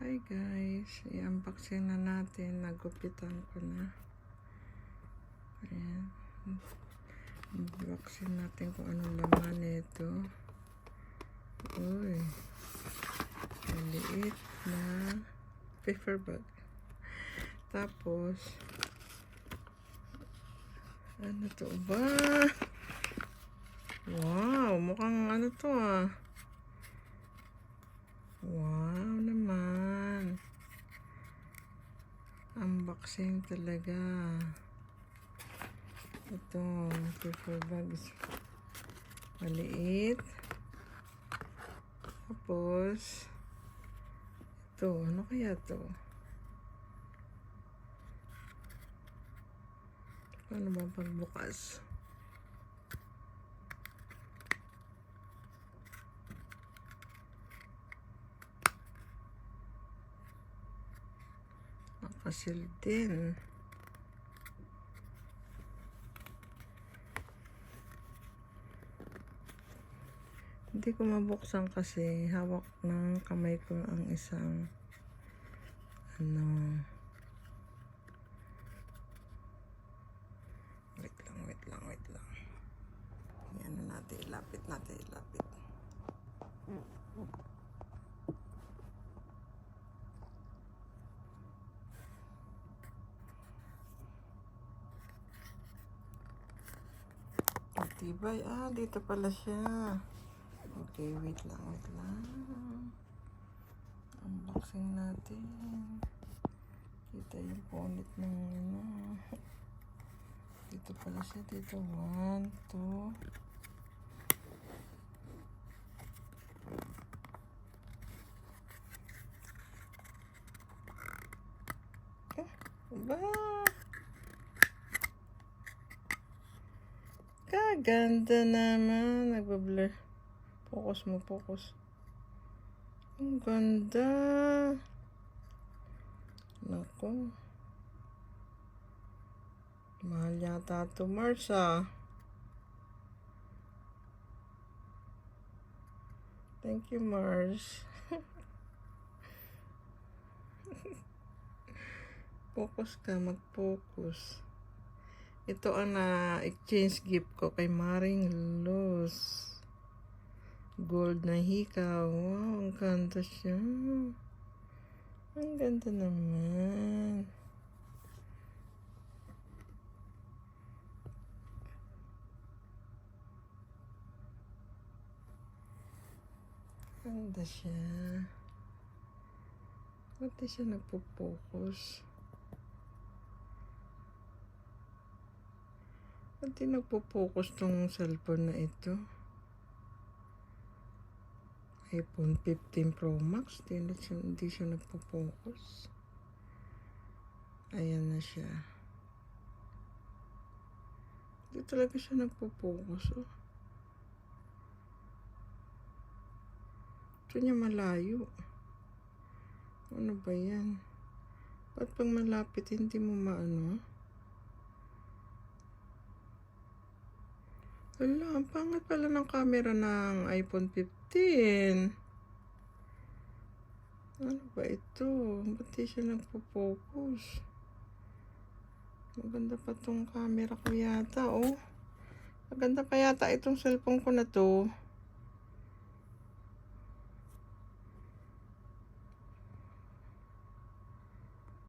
Hi guys, i-unboxing na natin. Nagupitan ko na. Ayan. Unboxing natin kung anong laman nito. Uy. Maliit na paper bag. Tapos, ano to ba? Wow, mukhang ano to ah. Wow naman. Unboxing talaga. Ito, paper bags. Maliit. Tapos, ito, ano kaya to? Paano ba pagbukas? Nakasil din. Hindi ko mabuksan kasi hawak ng kamay ko ang isang ano. Wait lang. Yan na natin, ilapit. Matibay. Dito pala siya. Okay, wait lang. Unboxing natin. Kita yung punit ng ano. Dito pala siya. Dito, 1, 2. Ba? Kaganda naman. Nagbablur. Focus. Ang ganda. Nako. Mahal yata ito, Mars Thank you, Mars. Focus ka, mag-focus. Ito ang na-exchange gift ko kay Maring Luz. Gold na hikaw. Wow, ang ganda siya. Ang ganda naman. Ganda siya. Ba't di siya nagpo-focus? Ba't di nagpo-focus tong cellphone na ito? iPhone 15 Pro Max. Hindi siya nagpo-focus. Ayan na siya. Hindi talaga siya nagpo-focus. Ito niya malayo. Ano ba yan? Ba't pag malapit hindi mo maano? Wala, ang pangit pala ng camera ng iPhone 15. Ano ba ito? Ba't di siya nagpo-focus? Maganda pa tong camera ko yata, Maganda pa yata itong cellphone ko na to.